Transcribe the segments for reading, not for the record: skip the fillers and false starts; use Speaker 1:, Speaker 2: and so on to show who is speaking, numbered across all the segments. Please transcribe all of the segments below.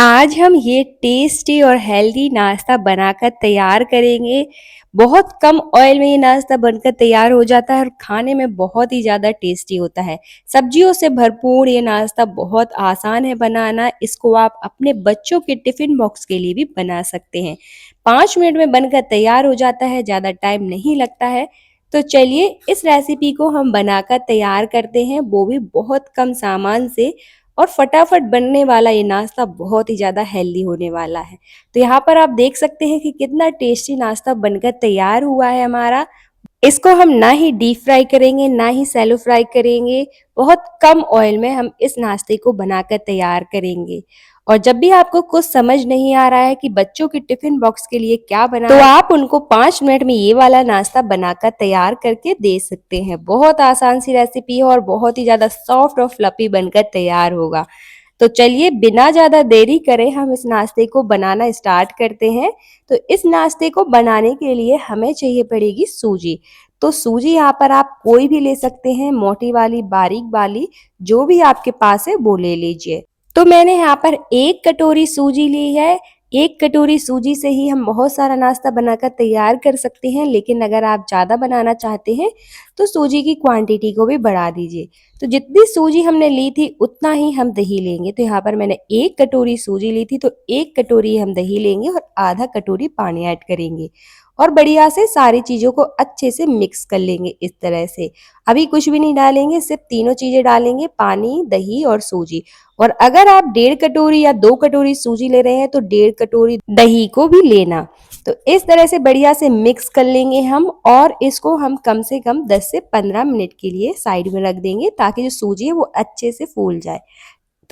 Speaker 1: आज हम ये टेस्टी और हेल्दी नाश्ता बनाकर तैयार करेंगे। बहुत कम ऑयल में ये नाश्ता बनकर तैयार हो जाता है और खाने में बहुत ही ज़्यादा टेस्टी होता है। सब्जियों से भरपूर ये नाश्ता बहुत आसान है बनाना। इसको आप अपने बच्चों के टिफ़िन बॉक्स के लिए भी बना सकते हैं। 5 मिनट में बनकर तैयार हो जाता है, ज़्यादा टाइम नहीं लगता है। तो चलिए इस रेसिपी को हम बनाकर तैयार करते हैं, वो भी बहुत कम सामान से। और फटाफट बनने वाला ये नाश्ता बहुत ही ज़्यादा हेल्दी होने वाला है। तो यहाँ पर आप देख सकते हैं कि कितना टेस्टी नाश्ता बनकर तैयार हुआ है हमारा। इसको हम ना ही डीप फ्राई करेंगे, ना ही सैलो फ्राई करेंगे। बहुत कम ऑयल में हम इस नाश्ते को बनाकर तैयार करेंगे। और जब भी आपको कुछ समझ नहीं आ रहा है कि बच्चों के टिफिन बॉक्स के लिए क्या बनाएं, तो आप उनको 5 मिनट में ये वाला नाश्ता बनाकर तैयार करके दे सकते हैं। बहुत आसान सी रेसिपी है और बहुत ही ज्यादा सॉफ्ट और फ्लफी बनकर तैयार होगा। तो चलिए बिना ज़्यादा देरी करे हम इस नाश्ते को बनाना स्टार्ट करते हैं। तो इस नाश्ते को बनाने के लिए हमें चाहिए पड़ेगी सूजी। तो सूजी यहाँ पर आप कोई भी ले सकते हैं, मोटी वाली, बारीक वाली, जो भी आपके पास है वो ले लीजिए। तो मैंने यहाँ पर 1 कटोरी सूजी ली है। 1 कटोरी सूजी से ही हम बहुत सारा नाश्ता बनाकर तैयार कर सकते हैं, लेकिन अगर आप ज़्यादा बनाना चाहते हैं तो सूजी की क्वांटिटी को भी बढ़ा दीजिए। तो जितनी सूजी हमने ली थी उतना ही हम दही लेंगे। तो यहाँ पर मैंने 1 कटोरी सूजी ली थी, तो 1 कटोरी हम दही लेंगे और आधा कटोरी पानी ऐड करेंगे और बढ़िया से सारी चीज़ों को अच्छे से मिक्स कर लेंगे इस तरह से। अभी कुछ भी नहीं डालेंगे, सिर्फ तीनों चीज़ें डालेंगे, पानी, दही और सूजी। और अगर आप 1.5 कटोरी या 2 कटोरी सूजी ले रहे हैं तो 1.5 कटोरी दही को भी लेना। तो इस तरह से बढ़िया से मिक्स कर लेंगे हम और इसको हम कम से कम 10 से 15 मिनट के लिए साइड में रख देंगे ताकि जो सूजी है वो अच्छे से फूल जाए।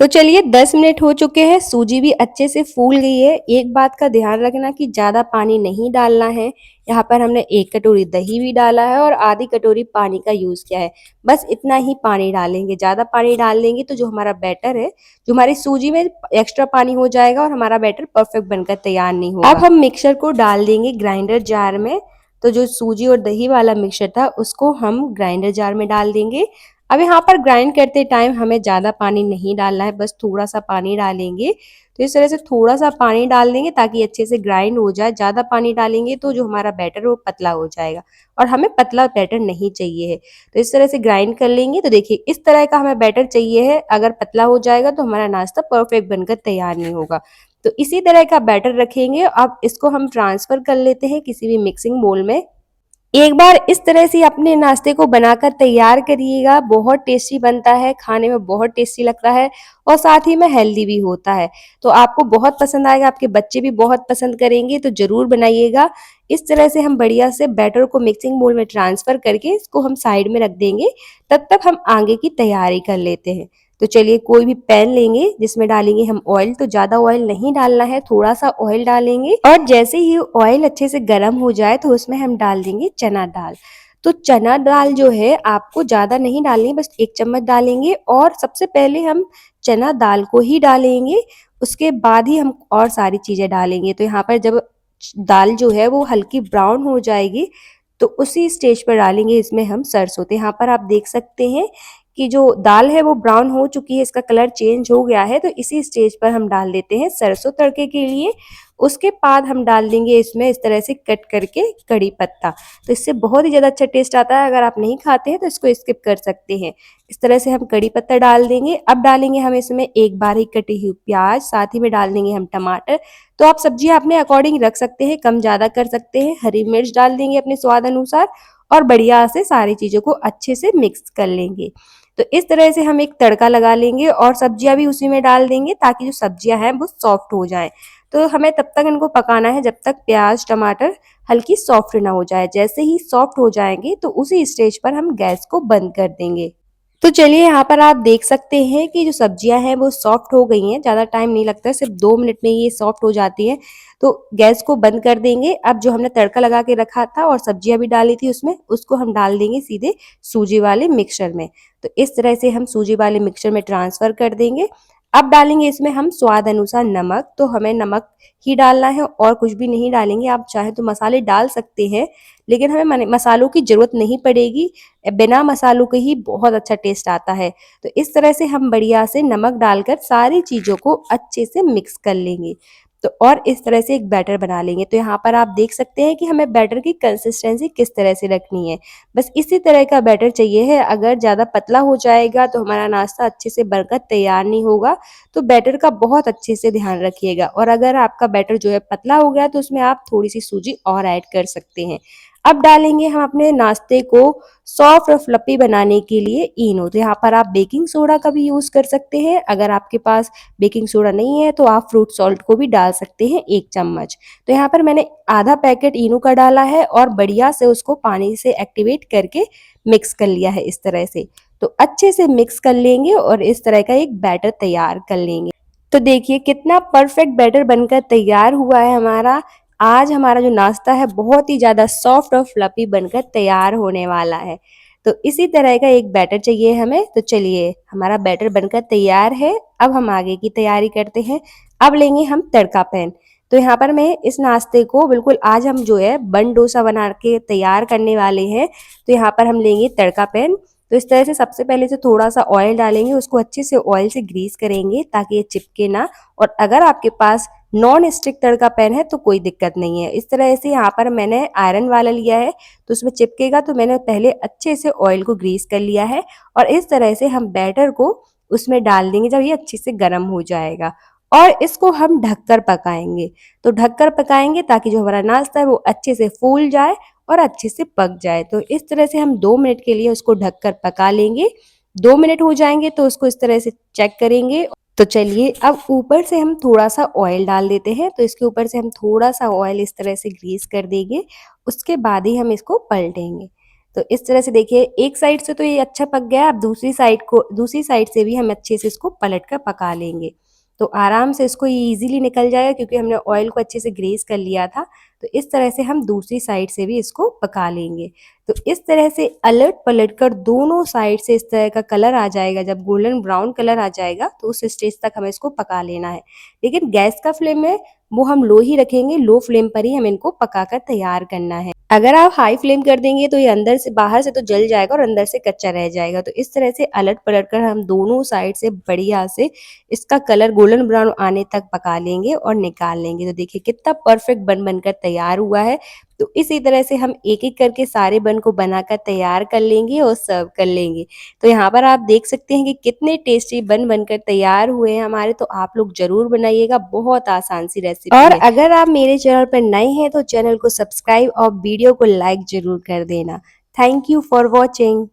Speaker 1: तो चलिए 10 मिनट हो चुके हैं, सूजी भी अच्छे से फूल गई है। एक बात का ध्यान रखना कि ज़्यादा पानी नहीं डालना है। यहाँ पर हमने 1 कटोरी दही भी डाला है और आधी कटोरी पानी का यूज़ किया है। बस इतना ही पानी डालेंगे, ज़्यादा पानी डाल देंगे तो जो हमारा बैटर है, जो हमारी सूजी में एक्स्ट्रा पानी हो जाएगा और हमारा बैटर परफेक्ट बनकर तैयार नहीं होगा। अब हम मिक्सचर को डाल देंगे ग्राइंडर जार में। तो जो सूजी और दही वाला मिक्सचर था उसको हम ग्राइंडर जार में डाल देंगे। अब यहाँ पर ग्राइंड करते टाइम हमें ज़्यादा पानी नहीं डालना है, बस थोड़ा सा पानी डालेंगे। तो इस तरह से थोड़ा सा पानी डाल देंगे ताकि अच्छे से ग्राइंड हो जाए। ज़्यादा पानी डालेंगे तो जो हमारा बैटर है वो पतला हो जाएगा और हमें पतला बैटर नहीं चाहिए है। तो इस तरह से ग्राइंड कर लेंगे। तो देखिए इस तरह का हमें बैटर चाहिए है। अगर पतला हो जाएगा तो हमारा नाश्ता परफेक्ट बनकर तैयार नहीं होगा। तो इसी तरह का बैटर रखेंगे। अब इसको हम ट्रांसफर कर लेते हैं किसी भी मिक्सिंग बोल में। एक बार इस तरह से अपने नाश्ते को बनाकर तैयार करिएगा। बहुत टेस्टी बनता है, खाने में बहुत टेस्टी लगता है और साथ ही में हेल्दी भी होता है। तो आपको बहुत पसंद आएगा, आपके बच्चे भी बहुत पसंद करेंगे, तो ज़रूर बनाइएगा। इस तरह से हम बढ़िया से बैटर को मिक्सिंग बोल में ट्रांसफ़र करके इसको हम साइड में रख देंगे। तब तक हम आगे की तैयारी कर लेते हैं। तो चलिए कोई भी पैन लेंगे जिसमें डालेंगे हम ऑयल। तो ज़्यादा ऑयल नहीं डालना है, थोड़ा सा ऑयल डालेंगे और जैसे ही ऑयल अच्छे से गर्म हो जाए तो उसमें हम डाल देंगे चना दाल। तो चना दाल जो है आपको ज़्यादा नहीं डालनी, बस 1 चम्मच डालेंगे और सबसे पहले हम चना दाल को ही डालेंगे। उसके बाद ही हम और सारी चीज़ें डालेंगे। तो यहाँ पर जब दाल जो है वो हल्की ब्राउन हो जाएगी तो उसी स्टेज पर डालेंगे इसमें हम सरसों। तो यहाँ पर आप देख सकते हैं कि जो दाल है वो ब्राउन हो चुकी है, इसका कलर चेंज हो गया है। तो इसी स्टेज पर हम डाल देते हैं सरसों तड़के के लिए। उसके बाद हम डाल देंगे इसमें इस तरह से कट करके कड़ी पत्ता। तो इससे बहुत ही ज़्यादा अच्छा टेस्ट आता है। अगर आप नहीं खाते हैं तो इसको स्किप कर सकते हैं। इस तरह से हम कड़ी पत्ता डाल देंगे। अब डालेंगे हम इसमें एक बारीक कटी हुई प्याज, साथ ही में डाल देंगे हम टमाटर। तो आप सब्जियां अपने अकॉर्डिंग रख सकते हैं, कम ज़्यादा कर सकते हैं। हरी मिर्च डाल देंगे अपने स्वाद अनुसार और बढ़िया से सारी चीज़ों को अच्छे से मिक्स कर लेंगे। तो इस तरह से हम एक तड़का लगा लेंगे और सब्जियां भी उसी में डाल देंगे ताकि जो सब्जियां हैं वो सॉफ्ट हो जाएं। तो हमें तब तक इनको पकाना है जब तक प्याज टमाटर हल्की सॉफ्ट ना हो जाए। जैसे ही सॉफ्ट हो जाएंगे तो उसी स्टेज पर हम गैस को बंद कर देंगे। तो चलिए यहाँ पर आप देख सकते हैं कि जो सब्जियां हैं वो सॉफ्ट हो गई हैं। ज़्यादा टाइम नहीं लगता है, सिर्फ 2 मिनट में ये सॉफ्ट हो जाती हैं। तो गैस को बंद कर देंगे। अब जो हमने तड़का लगा के रखा था और सब्जियां भी डाली थी उसमें, उसको हम डाल देंगे सीधे सूजी वाले मिक्सचर में। तो इस तरह से हम सूजी वाले मिक्सचर में ट्रांसफ़र कर देंगे। अब डालेंगे इसमें हम स्वाद अनुसार नमक, तो हमें नमक ही डालना है और कुछ भी नहीं डालेंगे। आप चाहे तो मसाले डाल सकते हैं, लेकिन हमें मसालों की ज़रूरत नहीं पड़ेगी। बिना मसालों के ही बहुत अच्छा टेस्ट आता है। तो इस तरह से हम बढ़िया से नमक डालकर सारी चीज़ों को अच्छे से मिक्स कर लेंगे। तो और इस तरह से एक बैटर बना लेंगे। तो यहाँ पर आप देख सकते हैं कि हमें बैटर की कंसिस्टेंसी किस तरह से रखनी है। बस इसी तरह का बैटर चाहिए है। अगर ज़्यादा पतला हो जाएगा तो हमारा नाश्ता अच्छे से बनकर तैयार नहीं होगा। तो बैटर का बहुत अच्छे से ध्यान रखिएगा। और अगर आपका बैटर जो है पतला हो गया तो उसमें आप थोड़ी सी सूजी और ऐड कर सकते हैं। अब डालेंगे हम अपने नाश्ते को सॉफ्ट और फ्लफी बनाने के लिए इनो। तो यहाँ पर आप बेकिंग सोडा का भी यूज़ कर सकते हैं। अगर आपके पास बेकिंग सोडा नहीं है तो आप फ्रूट सॉल्ट को भी डाल सकते हैं 1 चम्मच। तो यहाँ पर मैंने आधा पैकेट इनो का डाला है और बढ़िया से उसको पानी से एक्टिवेट करके मिक्स कर लिया है इस तरह से। तो अच्छे से मिक्स कर लेंगे और इस तरह का एक बैटर तैयार कर लेंगे। तो देखिए कितना परफेक्ट बैटर बनकर तैयार हुआ है हमारा। आज हमारा जो नाश्ता है बहुत ही ज़्यादा सॉफ्ट और फ्लफी बनकर तैयार होने वाला है। तो इसी तरह का एक बैटर चाहिए हमें। तो चलिए हमारा बैटर बनकर तैयार है। अब हम आगे की तैयारी करते हैं। अब लेंगे हम तड़का पैन। तो यहाँ पर मैं इस नाश्ते को बिल्कुल आज हम जो है बन डोसा बना के तैयार करने वाले हैं। तो यहाँ पर हम लेंगे तड़का पैन। तो इस तरह से सबसे पहले से थोड़ा सा ऑयल डालेंगे, उसको अच्छे से ऑयल से ग्रीस करेंगे ताकि ये चिपके ना। और अगर आपके पास नॉन स्टिक तड़का पैन है तो कोई दिक्कत नहीं है। इस तरह से यहाँ पर मैंने आयरन वाला लिया है तो उसमें चिपकेगा, तो मैंने पहले अच्छे से ऑयल को ग्रीस कर लिया है। और इस तरह से हम बैटर को उसमें डाल देंगे जब ये अच्छे से गर्म हो जाएगा। और इसको हम ढककर पकाएंगे। तो ढककर पकाएंगे ताकि जो हमारा नाश्ता है वो अच्छे से फूल जाए और अच्छे से पक जाए। तो इस तरह से हम 2 मिनट के लिए उसको ढककर पका लेंगे। 2 मिनट हो जाएंगे तो उसको इस तरह से चेक करेंगे। तो चलिए अब ऊपर से हम थोड़ा सा ऑयल डाल देते हैं। तो इसके ऊपर से हम थोड़ा सा ऑयल इस तरह से ग्रीस कर देंगे। उसके बाद ही हम इसको पलटेंगे। तो इस तरह से देखिए एक साइड से तो ये अच्छा पक गया। अब दूसरी साइड से भी हम अच्छे से इसको पलट कर पका लेंगे। तो आराम से इसको ये इजीली निकल जाएगा क्योंकि हमने ऑयल को अच्छे से ग्रीस कर लिया था। तो इस तरह से हम दूसरी साइड से भी इसको पका लेंगे। तो इस तरह से अलट पलट कर दोनों साइड से इस तरह का कलर आ जाएगा, जब गोल्डन ब्राउन कलर आ जाएगा तो उस स्टेज तक हमें इसको पका लेना है। लेकिन गैस का फ्लेम है वो हम लो ही रखेंगे, लो फ्लेम पर ही हम इनको पकाकर तैयार करना है। अगर आप हाई फ्लेम कर देंगे तो ये अंदर से बाहर से तो जल जाएगा और अंदर से कच्चा रह जाएगा। तो इस तरह से अलट पलट कर हम दोनों साइड से बढ़िया से इसका कलर गोल्डन ब्राउन आने तक पका लेंगे और निकाल लेंगे। तो देखिए कितना परफेक्ट बन बनकर तैयार हुआ है। तो इसी तरह से हम एक-एक करके सारे बन को बनाकर तैयार कर लेंगे और सर्व कर लेंगे। तो यहाँ पर आप देख सकते हैं कि कितने टेस्टी बन बनकर तैयार हुए हैं हमारे। तो आप लोग ज़रूर बनाइएगा, बहुत आसान सी रेसिपी है। और अगर आप मेरे चैनल पर नए हैं तो चैनल को सब्सक्राइब और वीडियो को लाइक ज़रूर कर देना। Thank you for watching.